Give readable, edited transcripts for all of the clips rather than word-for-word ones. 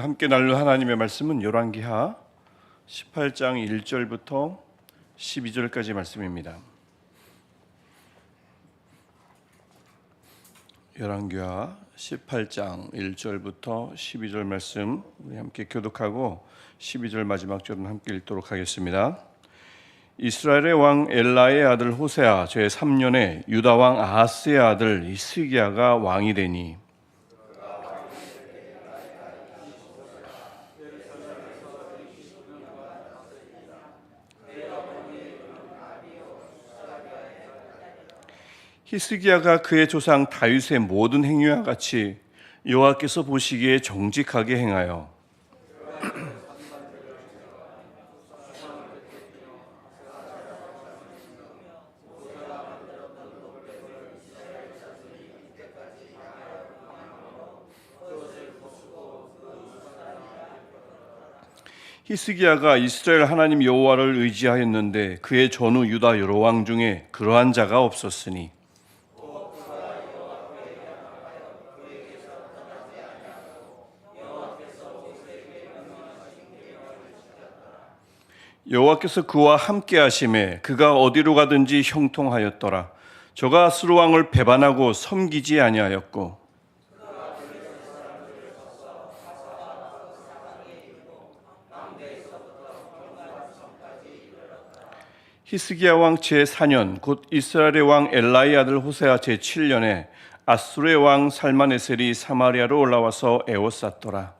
함께 나눌 하나님의 말씀은 열왕기하 18장 1절부터 12절까지 말씀입니다. 열왕기하 18장 1절부터 12절 말씀 우리 함께 교독하고 12절 마지막 절은 함께 읽도록 하겠습니다. 이스라엘의 왕 엘라의 아들 호세아 제3년에 유다 왕 아하스의 아들 히스기야가 왕이 되니 히스기야가 그의 조상 다윗의 모든 행위와 같이 여호와께서 보시기에 정직하게 행하여 히스기야가 이스라엘 하나님 여호와를 의지하였는데 그의 전후 유다 여러 왕 중에 그러한 자가 없었으니 여호와께서 그와 함께 하심에 그가 어디로 가든지 형통하였더라. 저가 아수르 왕을 배반하고 섬기지 아니하였고 히스기야 왕 제4년 곧 이스라엘의 왕 엘라의 아들 호세아 제7년에 아수르의 왕 살마네셀이 사마리아로 올라와서 에워쌌더라.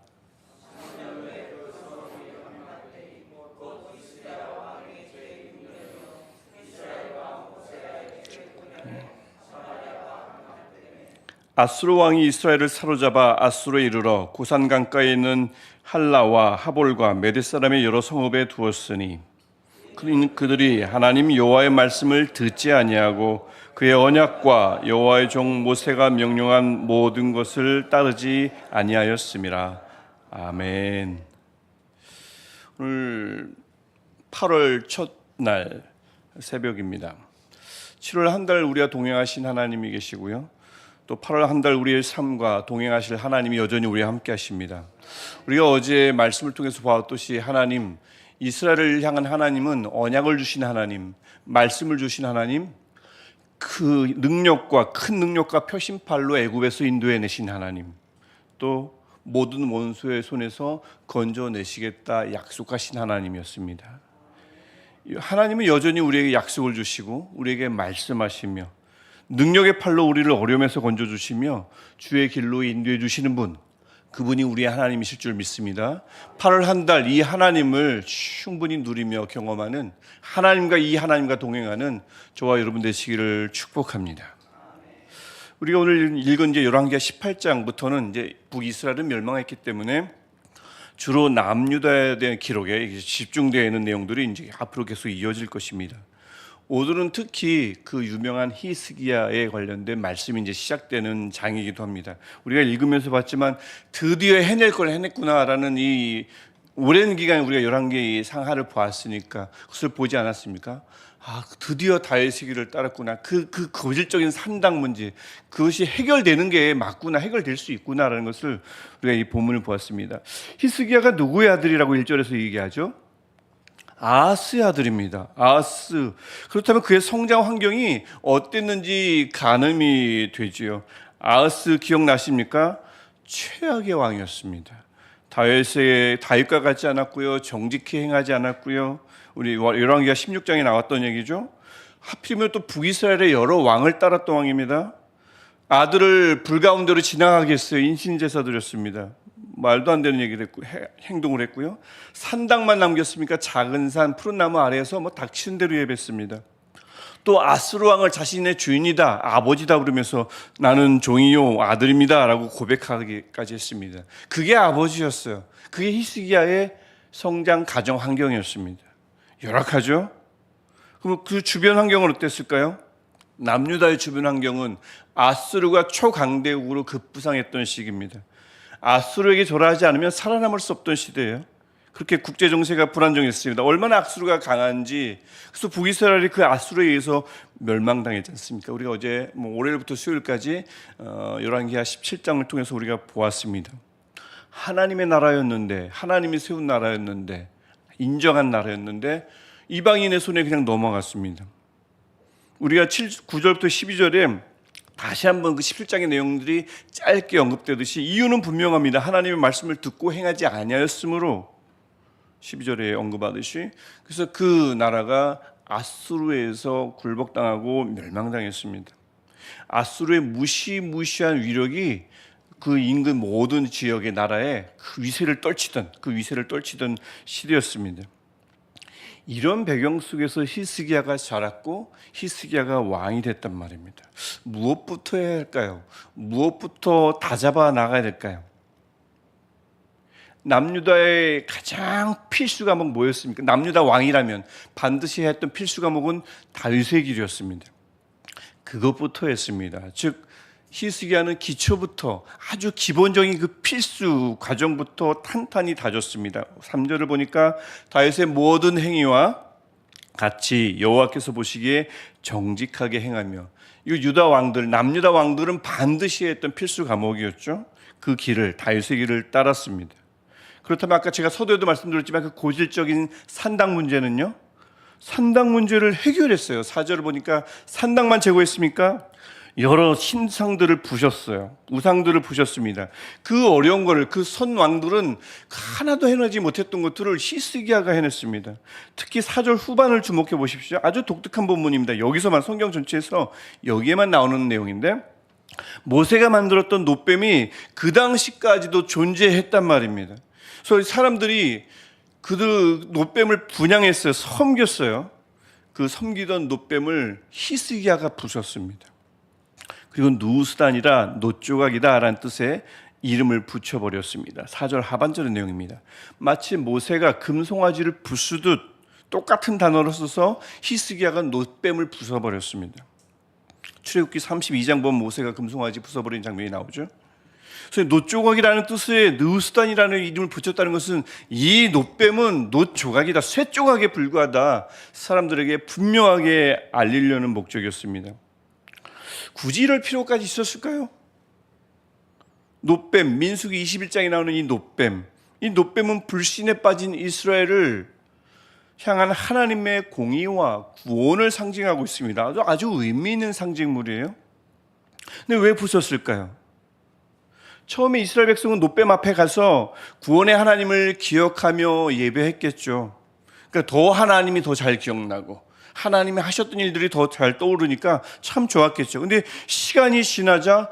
아수르 왕이 이스라엘을 사로잡아 아수르에 이르러 고산 강가에 있는 할라와 하볼과 메대 사람의 여러 성읍에 두었으니 그들이 하나님 여호와의 말씀을 듣지 아니하고 그의 언약과 여호와의 종 모세가 명령한 모든 것을 따르지 아니하였음이라. 아멘. 오늘 8월 첫날 새벽입니다. 7월 한 달 우리와 동행하신 하나님이 계시고요. 또 8월 한 달 우리의 삶과 동행하실 하나님이 여전히 우리와 함께 하십니다. 우리가 어제 말씀을 통해서 보았듯이 하나님, 이스라엘을 향한 하나님은 언약을 주신 하나님, 말씀을 주신 하나님, 그 능력과 큰 능력과 표심팔로 애굽에서 인도해내신 하나님, 또 모든 원수의 손에서 건져내시겠다 약속하신 하나님이었습니다. 하나님은 여전히 우리에게 약속을 주시고 우리에게 말씀하시며 능력의 팔로 우리를 어려움에서 건져주시며 주의 길로 인도해 주시는 분, 그분이 우리의 하나님이실 줄 믿습니다. 8월 한 달 이 하나님을 충분히 누리며 경험하는 하나님과 이 하나님과 동행하는 저와 여러분 되시기를 축복합니다. 우리가 오늘 읽은 이제 열왕기하 18장부터는 이제 북이스라엘은 멸망했기 때문에 주로 남유다에 대한 기록에 집중되어 있는 내용들이 이제 앞으로 계속 이어질 것입니다. 오늘은 특히 그 유명한 히스기야에 관련된 말씀이 이제 시작되는 장이기도 합니다. 우리가 읽으면서 봤지만 드디어 해낼 걸 해냈구나라는 이 오랜 기간 우리가 열왕기의 상하를 보았으니까 그것을 보지 않았습니까? 아, 드디어 다윗의 길을 따랐구나. 그 고질적인 산당 문제, 그것이 해결되는 게 맞구나, 해결될 수 있구나라는 것을 우리가 이 본문을 보았습니다. 히스기야가 누구의 아들이라고 1절에서 얘기하죠? 아하스의 아들입니다. 아하스. 그렇다면 그의 성장 환경이 어땠는지 가늠이 되지요. 아하스 기억나십니까? 최악의 왕이었습니다. 다윗과 같지 않았고요, 정직히 행하지 않았고요. 우리 열왕기하 16장에 나왔던 얘기죠. 하필이면 또 북이스라엘의 여러 왕을 따랐던 왕입니다. 아들을 불 가운데로 지나가게 했어요. 인신제사 드렸습니다. 말도 안 되는 얘기를 했고 행동을 했고요. 산당만 남겼습니까? 작은 산 푸른 나무 아래에서 닥치는 대로 예배했습니다. 또 아수르 왕을 자신의 주인이다, 아버지다 그러면서 나는 종이요 아들입니다 라고 고백하기까지 했습니다. 그게 아버지였어요. 그게 히스기야의 성장 가정 환경이었습니다. 열악하죠? 그럼 그 주변 환경은 어땠을까요? 남유다의 주변 환경은 아수르가 초강대국으로 급부상했던 시기입니다. 아수르에게 절하지 않으면 살아남을 수 없던 시대예요. 그렇게 국제 정세가 불안정했습니다. 얼마나 아수르가 강한지. 그래서 북이스라엘이 그 아수르에 의해서 멸망당했지 않습니까? 우리가 어제 월요일부터 수요일까지 열왕기하 17장을 통해서 우리가 보았습니다. 하나님의 나라였는데, 하나님이 세운 나라였는데, 인정한 나라였는데 이방인의 손에 그냥 넘어갔습니다. 우리가 9절부터 12절에 다시 한번 그 17장의 내용들이 짧게 언급되듯이 이유는 분명합니다. 하나님의 말씀을 듣고 행하지 아니하였으므로 12절에 언급하듯이, 그래서 그 나라가 아수르에서 굴복당하고 멸망당했습니다. 아수르의 무시무시한 위력이 그 인근 모든 지역의 나라에 그 위세를 떨치던 시대였습니다. 이런 배경 속에서 히스기야가 자랐고 히스기야가 왕이 됐단 말입니다. 무엇부터 해야 할까요? 무엇부터 다잡아 나가야 될까요? 남유다의 가장 필수 과목 뭐였습니까? 남유다 왕이라면 반드시 해야 했던 필수 과목은 다윗의 길이었습니다. 그것부터 했습니다. 즉 히스기야는 기초부터 아주 기본적인 그 필수 과정부터 탄탄히 다졌습니다. 3절을 보니까 다윗의 모든 행위와 같이 여호와께서 보시기에 정직하게 행하며, 이 유다 왕들, 남유다 왕들은 반드시 했던 필수 과목이었죠. 그 길을, 다윗의 길을 따랐습니다. 그렇다면 아까 제가 서두에도 말씀드렸지만 그 고질적인 산당 문제는요, 산당 문제를 해결했어요. 4절을 보니까 산당만 제거했습니까? 여러 신상들을 부셨어요. 우상들을 부셨습니다. 그 어려운 거를 그 선왕들은 하나도 해내지 못했던 것들을 히스기야가 해냈습니다. 특히 4절 후반을 주목해 보십시오. 아주 독특한 본문입니다. 여기서만, 성경 전체에서 여기에만 나오는 내용인데, 모세가 만들었던 놋뱀이 그 당시까지도 존재했단 말입니다. 그래서 사람들이 그들 놋뱀을 분양했어요. 섬겼어요. 그 섬기던 놋뱀을 히스기야가 부셨습니다. 그리고 누스단이라 놋조각이다 라는 뜻의 이름을 붙여버렸습니다. 4절 하반절의 내용입니다. 마치 모세가 금송아지를 부수듯 똑같은 단어를 써서 히스기야가 놋뱀을 부숴버렸습니다. 출애굽기 32장 보면 모세가 금송아지 부숴버린 장면이 나오죠. 그래서 놋조각이라는 뜻의 누스단이라는 이름을 붙였다는 것은 이 놋뱀은 놋조각이다, 쇠조각에 불과하다, 사람들에게 분명하게 알리려는 목적이었습니다. 굳이 이럴 필요까지 있었을까요? 놋뱀, 민수기 21장에 나오는 이 놋뱀은 불신에 빠진 이스라엘을 향한 하나님의 공의와 구원을 상징하고 있습니다. 아주 의미 있는 상징물이에요. 근데 왜 부쉈을까요? 처음에 이스라엘 백성은 놋뱀 앞에 가서 구원의 하나님을 기억하며 예배했겠죠. 그러니까 더 하나님이 더 잘 기억나고 하나님이 하셨던 일들이 더 잘 떠오르니까 참 좋았겠죠. 근데 시간이 지나자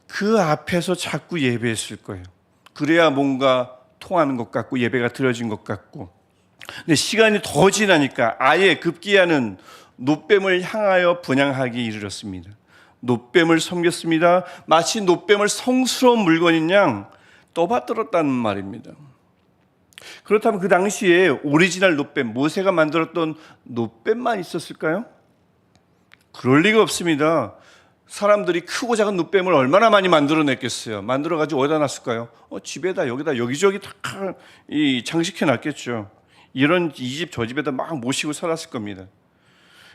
그 앞에서 자꾸 예배했을 거예요. 그래야 뭔가 통하는 것 같고 예배가 드려진 것 같고. 근데 시간이 더 지나니까 아예 급기야는 놋뱀을 향하여 분향하기 이르렀습니다. 놋뱀을 섬겼습니다. 마치 놋뱀을 성스러운 물건인 양 떠받들었다는 말입니다. 그렇다면 그 당시에 오리지널 놋뱀, 모세가 만들었던 놋뱀만 있었을까요? 그럴 리가 없습니다. 사람들이 크고 작은 놋뱀을 얼마나 많이 만들어냈겠어요. 만들어가지고 어디다 놨을까요? 집에다, 여기다, 여기저기 다 장식해 놨겠죠. 이런 이 집 저 집에다 막 모시고 살았을 겁니다.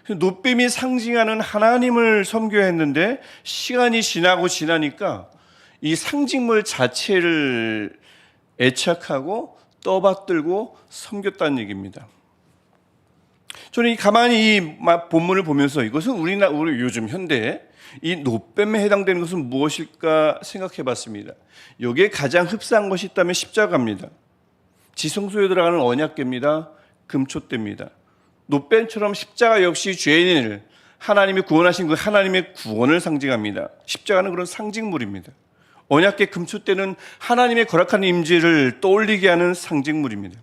놋뱀이 상징하는 하나님을 섬겨야 했는데 시간이 지나니까 이 상징물 자체를 애착하고 떠받들고 섬겼다는 얘기입니다. 저는 가만히 이 본문을 보면서 이것은 우리 요즘 현대에 이 놋뱀에 해당되는 것은 무엇일까 생각해 봤습니다. 여기에 가장 흡사한 것이 있다면 십자가입니다. 지성소에 들어가는 언약궤입니다. 금초대입니다. 놋뱀처럼 십자가 역시 죄인을 하나님이 구원하신 그 하나님의 구원을 상징합니다. 십자가는 그런 상징물입니다. 언약궤 금초대는 하나님의 거룩한 임재를 떠올리게 하는 상징물입니다.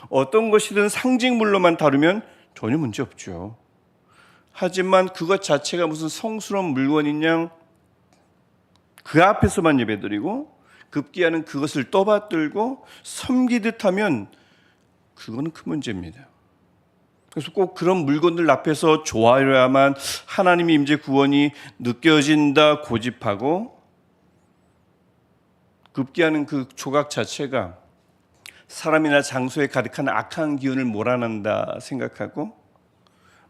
어떤 것이든 상징물로만 다루면 전혀 문제 없죠. 하지만 그것 자체가 무슨 성스러운 물건인 양 그 앞에서만 예배드리고 급기야는 그것을 떠받들고 섬기듯 하면 그거는 큰 문제입니다. 그래서 꼭 그런 물건들 앞에서 좋아해야만 하나님의 임재 구원이 느껴진다 고집하고, 급기야는 그 조각 자체가 사람이나 장소에 가득한 악한 기운을 몰아낸다 생각하고,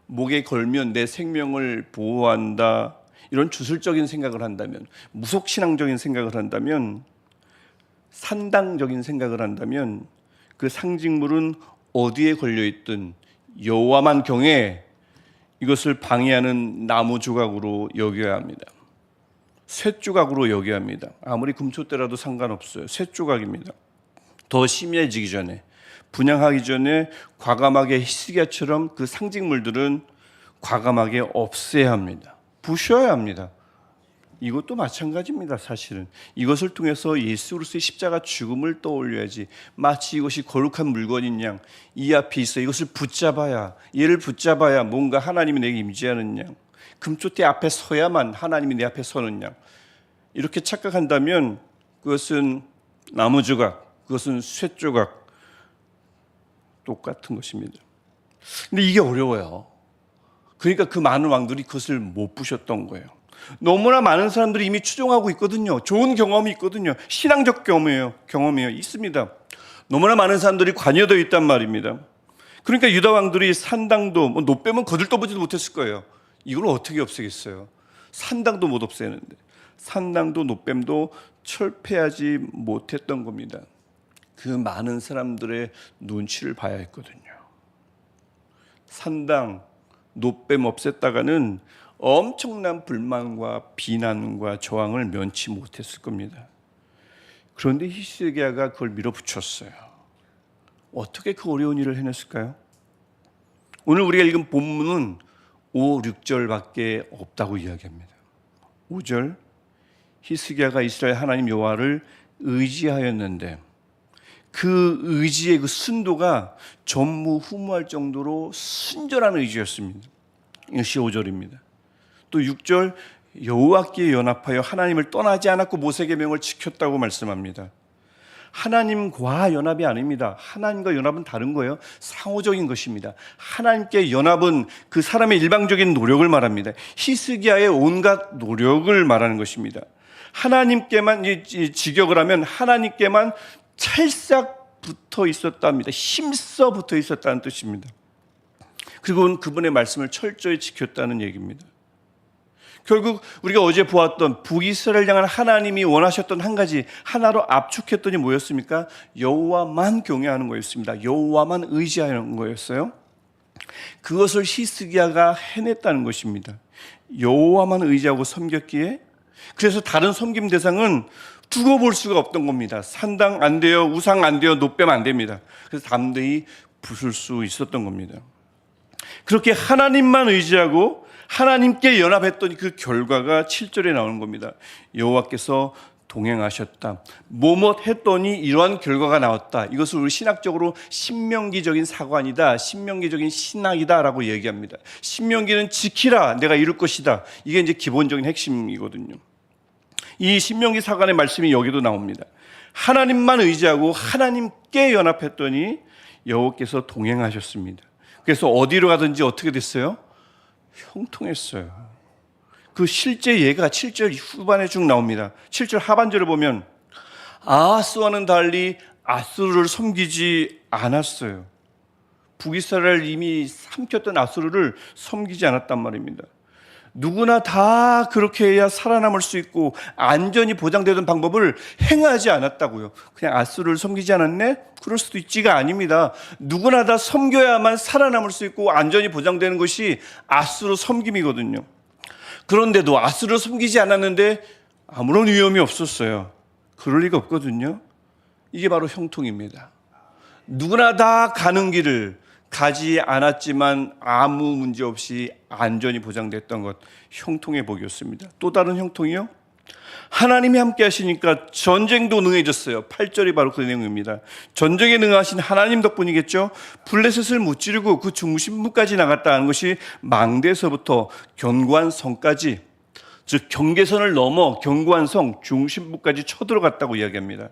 목에 걸면 내 생명을 보호한다, 이런 주술적인 생각을 한다면, 무속신앙적인 생각을 한다면 산당적인 생각을 한다면 그 상징물은 어디에 걸려있든 여호와만 경외, 이것을 방해하는 나무 조각으로 여겨야 합니다. 쇠 조각으로 여겨야 합니다. 아무리 금초대라도 상관없어요. 쇠 조각입니다. 더 심해지기 전에, 분양하기 전에 과감하게 히스기야처럼 그 상징물들은 과감하게 없애야 합니다. 부셔야 합니다. 이것도 마찬가지입니다. 사실은 이것을 통해서 예수 그리스도의 십자가 죽음을 떠올려야지, 마치 이것이 거룩한 물건인 양 이 앞에 있어 이것을 붙잡아야, 얘를 붙잡아야 뭔가 하나님이 내게 임재하는 양, 금초대 앞에 서야만 하나님이 내 앞에 서는 양, 이렇게 착각한다면 그것은 나무 조각, 그것은 쇠 조각, 똑같은 것입니다. 근데 이게 어려워요. 그러니까 그 많은 왕들이 그것을 못 부셨던 거예요. 너무나 많은 사람들이 이미 추종하고 있거든요. 좋은 경험이 있거든요. 신앙적 경험이에요. 있습니다. 너무나 많은 사람들이 관여되어 있단 말입니다. 그러니까 유다 왕들이 산당도, 노뱀은 거들떠보지도 못했을 거예요. 이걸 어떻게 없애겠어요? 산당도 못 없애는데, 산당도 노뱀도 철폐하지 못했던 겁니다. 그 많은 사람들의 눈치를 봐야 했거든요. 산당, 노뱀 없앴다가는 엄청난 불만과 비난과 저항을 면치 못했을 겁니다. 그런데 히스기야가 그걸 밀어붙였어요. 어떻게 그 어려운 일을 해냈을까요? 오늘 우리가 읽은 본문은 5, 6절밖에 없다고 이야기합니다. 5절, 히스기야가 이스라엘 하나님 여호와를 의지하였는데 그 의지의 그 순도가 전무후무할 정도로 순전한 의지였습니다. 이것이 5절입니다. 또 6절, 여호와께 연합하여 하나님을 떠나지 않았고 모세 계명을 지켰다고 말씀합니다. 하나님과 연합이 아닙니다. 하나님과 연합은 다른 거예요. 상호적인 것입니다. 하나님께 연합은 그 사람의 일방적인 노력을 말합니다. 히스기야의 온갖 노력을 말하는 것입니다. 하나님께만 직역을 하면 하나님께만 찰싹 붙어 있었답니다. 힘써 붙어 있었다는 뜻입니다. 그리고 그분의 말씀을 철저히 지켰다는 얘기입니다. 결국 우리가 어제 보았던 북이스라엘 향한 하나님이 원하셨던 한 가지, 하나로 압축했더니 뭐였습니까? 여호와만 경외하는 거였습니다. 여호와만 의지하는 거였어요. 그것을 히스기야가 해냈다는 것입니다. 여호와만 의지하고 섬겼기에, 그래서 다른 섬김 대상은 두고 볼 수가 없던 겁니다. 산당 안 돼요, 우상 안 돼요, 노뱀 안 됩니다. 그래서 담대히 부술 수 있었던 겁니다. 그렇게 하나님만 의지하고 하나님께 연합했더니 그 결과가 7절에 나오는 겁니다. 여호와께서 동행하셨다. 뭐뭇 했더니 이러한 결과가 나왔다. 이것을 우리 신학적으로 신명기적인 사관이다, 신명기적인 신학이다라고 얘기합니다. 신명기는 지키라, 내가 이룰 것이다. 이게 이제 기본적인 핵심이거든요. 이 신명기 사관의 말씀이 여기도 나옵니다. 하나님만 의지하고 하나님께 연합했더니 여호와께서 동행하셨습니다. 그래서 어디로 가든지 어떻게 됐어요? 형통했어요. 그 실제 예가 7절 후반에 쭉 나옵니다. 7절 하반절을 보면 아하스와는 달리 아수르를 섬기지 않았어요. 북이스라엘 이미 삼켰던 아수르를 섬기지 않았단 말입니다. 누구나 다 그렇게 해야 살아남을 수 있고 안전이 보장되던 방법을 행하지 않았다고요. 그냥 아수르를 섬기지 않았네? 그럴 수도 있지가 아닙니다. 누구나 다 섬겨야만 살아남을 수 있고 안전이 보장되는 것이 아수르 섬김이거든요. 그런데도 아수르를 섬기지 않았는데 아무런 위험이 없었어요. 그럴 리가 없거든요. 이게 바로 형통입니다. 누구나 다 가는 길을 가지 않았지만 아무 문제 없이 안전이 보장됐던 것, 형통의 복이었습니다. 또 다른 형통이요? 하나님이 함께 하시니까 전쟁도 능해졌어요. 8절이 바로 그 내용입니다. 전쟁에 능하신 하나님 덕분이겠죠. 블레셋을 무찌르고 그 중심부까지 나갔다는 것이 망대에서부터 견고한 성까지, 즉 경계선을 넘어 견고한 성 중심부까지 쳐들어갔다고 이야기합니다.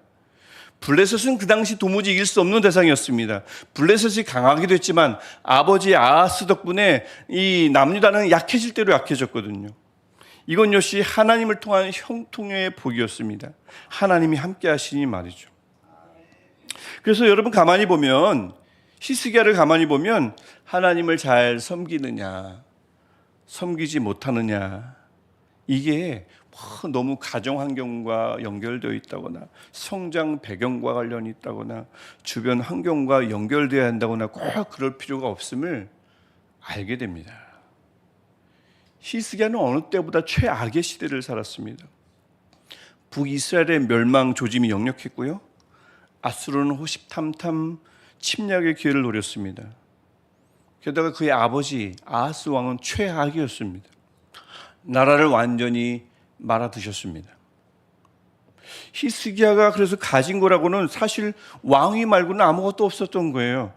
블레셋은 그 당시 도무지 이길 수 없는 대상이었습니다. 블레셋이 강하기도 했지만 아버지 아하스 덕분에 이 남유다는 약해질 대로 약해졌거든요. 이건 역시 하나님을 통한 형통의 복이었습니다. 하나님이 함께 하시니 말이죠. 그래서 여러분 가만히 보면, 히스기야를 가만히 보면 하나님을 잘 섬기느냐 섬기지 못하느냐, 이게 너무 가정 환경과 연결되어 있다거나 성장 배경과 관련이 있다거나 주변 환경과 연결되어야 한다거나 꼭 그럴 필요가 없음을 알게 됩니다. 히스기야는 어느 때보다 최악의 시대를 살았습니다. 북이스라엘의 멸망 조짐이 역력했고요. 아수르는 호시탐탐 침략의 기회를 노렸습니다. 게다가 그의 아버지 아하스 왕은 최악이었습니다. 나라를 완전히 말아드셨습니다. 히스기야가 그래서 가진 거라고는 사실 왕위 말고는 아무것도 없었던 거예요.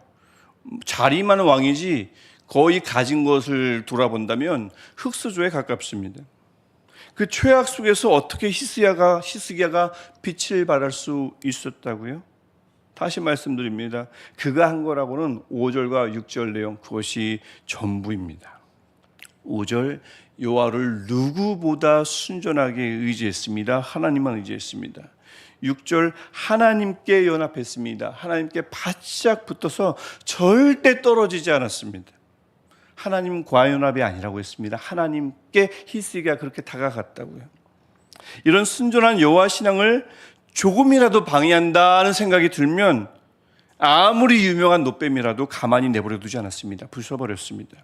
자리만 왕이지 거의 가진 것을 돌아본다면 흙수저에 가깝습니다. 그 최악 속에서 어떻게 히스기야가 빛을 발할 수 있었다고요? 다시 말씀드립니다. 그가 한 거라고는 5절과 6절 내용, 그것이 전부입니다. 5절, 여호와를 누구보다 순전하게 의지했습니다. 하나님만 의지했습니다. 6절, 하나님께 연합했습니다. 하나님께 바짝 붙어서 절대 떨어지지 않았습니다. 하나님과 연합이 아니라고 했습니다. 하나님께 히스기야가 그렇게 다가갔다고요. 이런 순전한 여호와 신앙을 조금이라도 방해한다는 생각이 들면 아무리 유명한 노뱀이라도 가만히 내버려 두지 않았습니다. 부숴버렸습니다.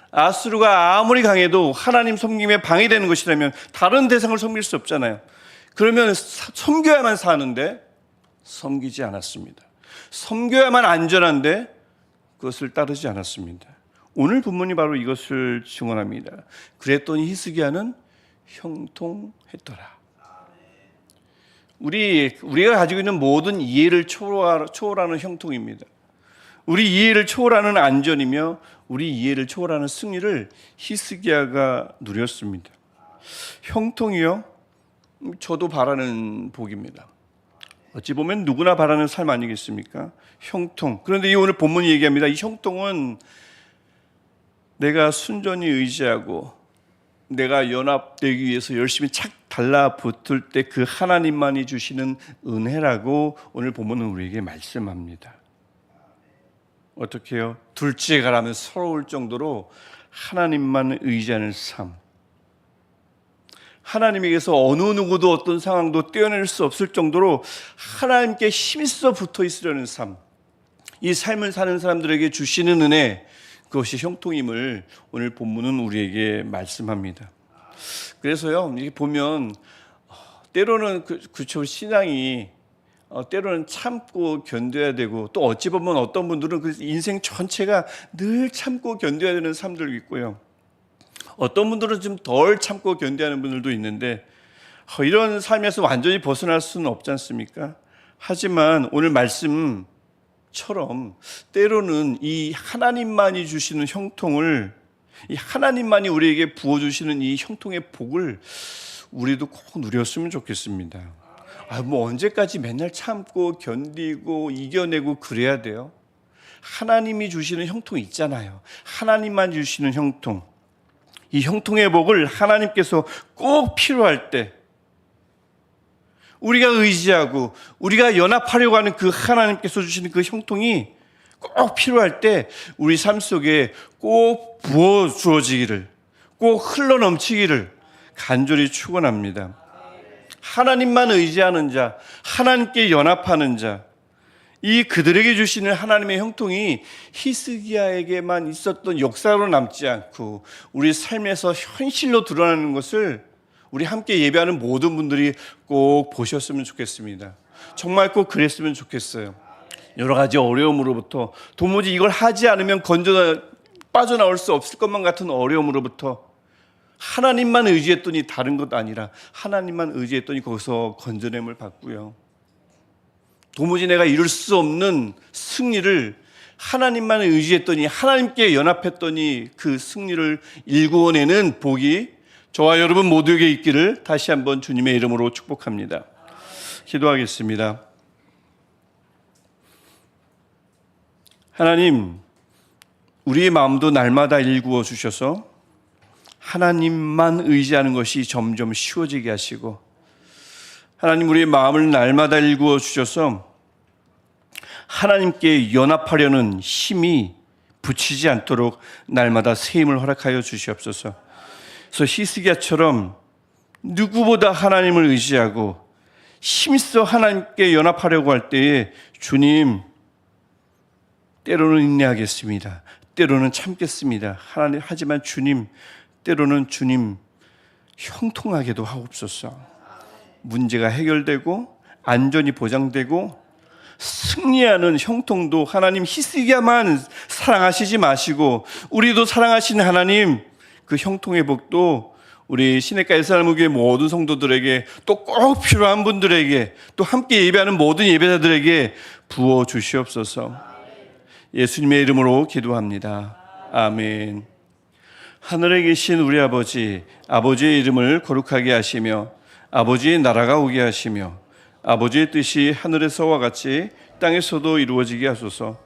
아수르가 아무리 강해도 하나님 섬김에 방해되는 것이라면 다른 대상을 섬길 수 없잖아요. 그러면 섬겨야만 사는데 섬기지 않았습니다. 섬겨야만 안전한데 그것을 따르지 않았습니다. 오늘 본문이 바로 이것을 증언합니다. 그랬더니 히스기야는 형통했더라. 우리가 가지고 있는 모든 이해를 초월하는 형통입니다. 우리 이해를 초월하는 안전이며 우리 이해를 초월하는 승리를 히스기야가 누렸습니다. 형통이요? 저도 바라는 복입니다. 어찌 보면 누구나 바라는 삶 아니겠습니까? 형통. 그런데 이 오늘 본문이 얘기합니다. 이 형통은 내가 순전히 의지하고 내가 연합되기 위해서 열심히 착 달라붙을 때 그 하나님만이 주시는 은혜라고 오늘 본문은 우리에게 말씀합니다. 어떻게 해요? 둘째 가라면 서러울 정도로 하나님만 의지하는 삶. 하나님에게서 어느 누구도 어떤 상황도 떼어낼 수 없을 정도로 하나님께 힘써 붙어 있으려는 삶. 이 삶을 사는 사람들에게 주시는 은혜, 그것이 형통임을 오늘 본문은 우리에게 말씀합니다. 그래서요, 이렇게 보면 때로는 그쵸, 신앙이 때로는 참고 견뎌야 되고, 또 어찌 보면 어떤 분들은 그 인생 전체가 늘 참고 견뎌야 되는 삶들도 있고요. 어떤 분들은 좀 덜 참고 견뎌하는 분들도 있는데 이런 삶에서 완전히 벗어날 수는 없지 않습니까? 하지만 오늘 말씀 처럼 때로는 이 하나님만이 주시는 형통을, 이 하나님만이 우리에게 부어주시는 이 형통의 복을 우리도 꼭 누렸으면 좋겠습니다. 뭐 언제까지 맨날 참고 견디고 이겨내고 그래야 돼요? 하나님이 주시는 형통이 있잖아요. 하나님만 주시는 형통. 이 형통의 복을 하나님께서 꼭 필요할 때, 우리가 의지하고 우리가 연합하려고 하는 그 하나님께서 주시는 그 형통이 꼭 필요할 때 우리 삶 속에 꼭 부어 주어지기를, 꼭 흘러 넘치기를 간절히 축원합니다. 하나님만 의지하는 자, 하나님께 연합하는 자, 이 그들에게 주시는 하나님의 형통이 히스기야에게만 있었던 역사로 남지 않고 우리 삶에서 현실로 드러나는 것을 우리 함께 예배하는 모든 분들이 꼭 보셨으면 좋겠습니다. 정말 꼭 그랬으면 좋겠어요. 여러 가지 어려움으로부터, 도무지 이걸 하지 않으면 빠져나올 수 없을 것만 같은 어려움으로부터 하나님만 의지했더니 다른 것 아니라 하나님만 의지했더니 거기서 건져냄을 받고요. 도무지 내가 이룰 수 없는 승리를 하나님만 의지했더니, 하나님께 연합했더니 그 승리를 일구어내는 복이 저와 여러분 모두에게 있기를 다시 한번 주님의 이름으로 축복합니다. 기도하겠습니다. 하나님, 우리의 마음도 날마다 일구어 주셔서 하나님만 의지하는 것이 점점 쉬워지게 하시고, 하나님, 우리의 마음을 날마다 일구어 주셔서 하나님께 연합하려는 힘이 붙이지 않도록 날마다 새 힘을 허락하여 주시옵소서. 그래서 히스기야처럼 누구보다 하나님을 의지하고 힘써 하나님께 연합하려고 할 때에 주님, 때로는 인내하겠습니다. 때로는 참겠습니다. 하나님, 하지만 주님, 때로는 주님 형통하게도 하옵소서. 문제가 해결되고 안전이 보장되고 승리하는 형통도 하나님 희쓰기야만 사랑하시지 마시고 우리도 사랑하시는 하나님, 그 형통의 복도 우리 시냇가 엘살무교회 모든 성도들에게, 또 꼭 필요한 분들에게, 또 함께 예배하는 모든 예배자들에게 부어 주시옵소서. 예수님의 이름으로 기도합니다. 아멘. 하늘에 계신 우리 아버지, 아버지의 이름을 거룩하게 하시며 아버지의 나라가 오게 하시며 아버지의 뜻이 하늘에서와 같이 땅에서도 이루어지게 하소서.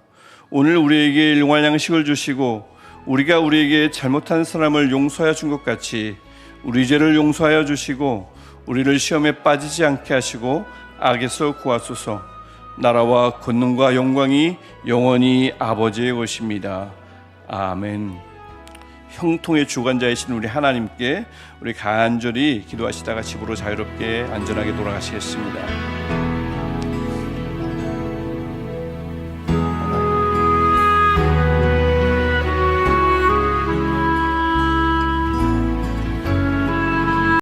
오늘 우리에게 일용할 양식을 주시고 우리가 우리에게 잘못한 사람을 용서하여 준 것 같이 우리 죄를 용서하여 주시고 우리를 시험에 빠지지 않게 하시고 악에서 구하소서. 나라와 권능과 영광이 영원히 아버지의 것입니다. 아멘. 형통의 주관자이신 우리 하나님께 우리 간절히 기도하시다가 집으로 자유롭게 안전하게 돌아가시겠습니다.